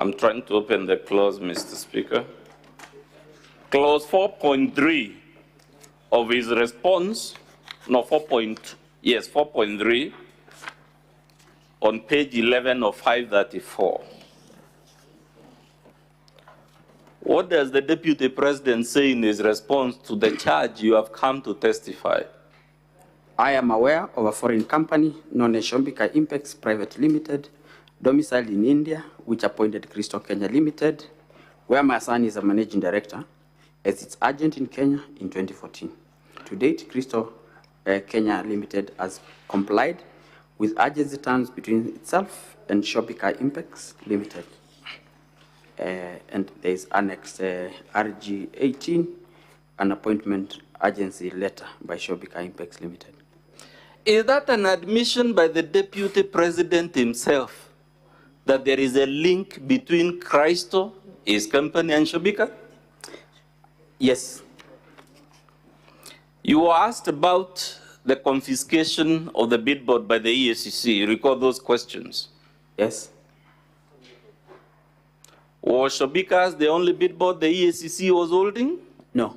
I'm trying to open the clause, Mr. Speaker. Clause 4.3 of his response, no, 4.3, on page 11 of 534. What does the Deputy President say in his response to the charge you have come to testify? I am aware of a foreign company known as Shombika Impeach Private Limited, domiciled in India, which appointed Crystal Kenya Limited, where my son is a managing director, as its agent in Kenya in 2014. To date, Crystal Kenya Limited has complied with agency terms between itself and Shombika Impeach Limited. And there is annexed RG 18, an appointment agency letter by Shombika Impeach Limited. Is that an admission by the Deputy President himself that there is a link between Crystal, his company, and Shombika? Yes. You were asked about the confiscation of the billboard by the EACC. You recall those questions? Yes. Was Shombika's the only billboard the EACC was holding? No.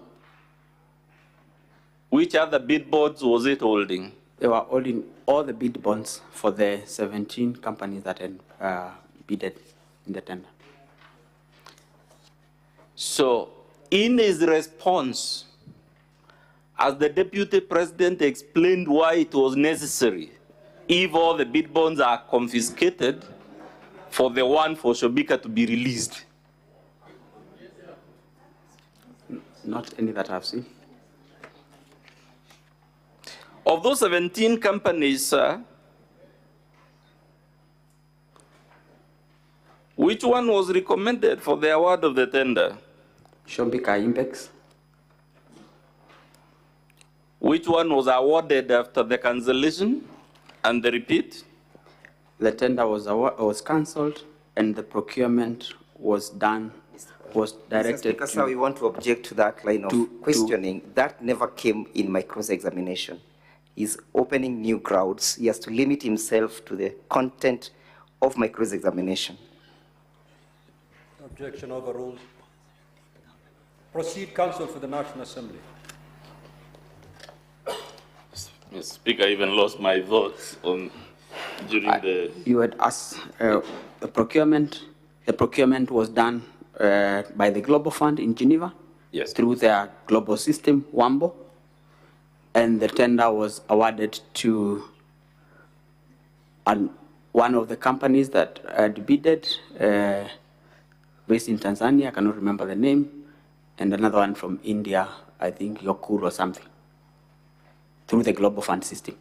Which other billboards was it holding? They were holding all the bid bonds for the 17 companies that had bidded in the tender. So, in his response, as the Deputy President explained why it was necessary, if all the bid bonds are confiscated, for the one for Shombika to be released? Not any that I've seen. Of those 17 companies, which one was recommended for the award of the tender? Shombika Impeach. Which one was awarded after the cancellation and the repeat? The tender was cancelled and the procurement was done, was directed Mr. Speaker, we want to object to that line of questioning. That never came in my cross-examination. He's opening new grounds. He has to limit himself to the content of my cross-examination. Objection overruled. Proceed, Counsel for the National Assembly. Mr. Speaker, I even lost my votes on during the... You had asked the procurement. The procurement was done by the Global Fund in Geneva. Yes. Through their global system, WAMBO. And the tender was awarded to one of the companies that had bidded, based in Tanzania, I cannot remember the name, and another one from India, I think Yokur or something, through the Global Fund system.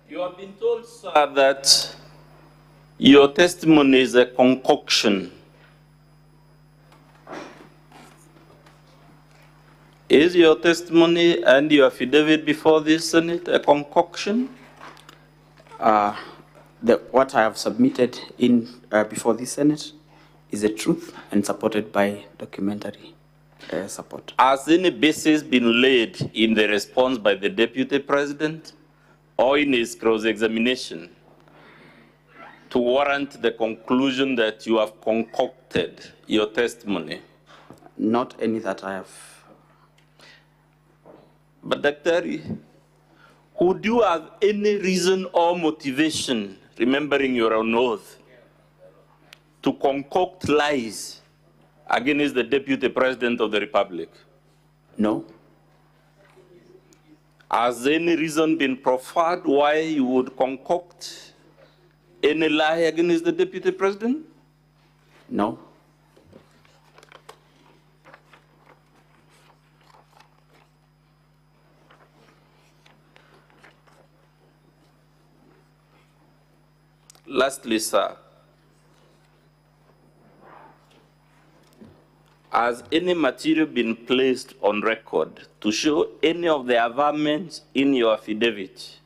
You have been told, sir, that your testimony is a concoction. Is your testimony and your affidavit before this Senate a concoction? What I have submitted in before this Senate is the truth and supported by documentary support. Has any basis been laid in the response by the Deputy President or in his cross-examination to warrant the conclusion that you have concocted your testimony? Not any that I have. But Dr. Would you have any reason or motivation, remembering your own oath, to concoct lies against the Deputy President of the Republic? No. Has any reason been proffered why you would concoct any lie against the Deputy President? No. Lastly, sir, has any material been placed on record to show any of the averments in your affidavit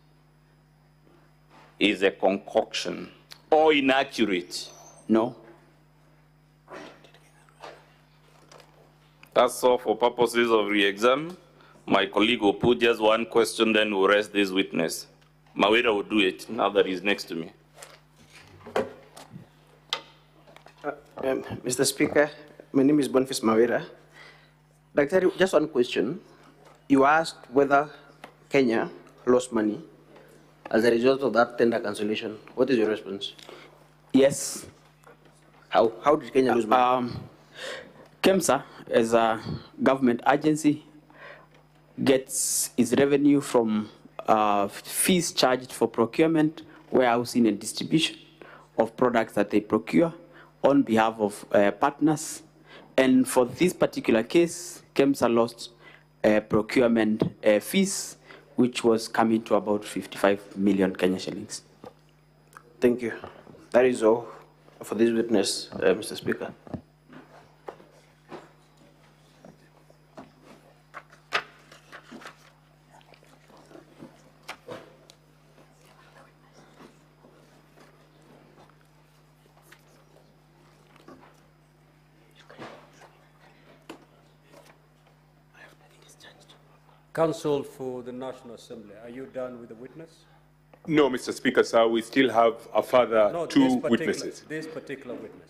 is a concoction or inaccurate? No. That's all for purposes of re-exam. My colleague will put just one question, then we'll rest this witness. Mawira will do it now that he's next to me. Mr. Speaker, my name is Boniface Mawira. Dr. Just one question. You asked whether Kenya lost money as a result of that tender cancellation. What is your response? Yes. How did Kenya lose money? Kemsa, as a government agency, gets its revenue from fees charged for procurement, warehousing, and distribution of products that they procure on behalf of partners. And for this particular case, Kemsa lost procurement fees, which was coming to about 55 million Kenya shillings. Thank you. That is all for this witness, Mr. Speaker. Counsel for the National Assembly, are you done with the witness? No, Mr. Speaker, sir, we still have a further two witnesses. This particular witness.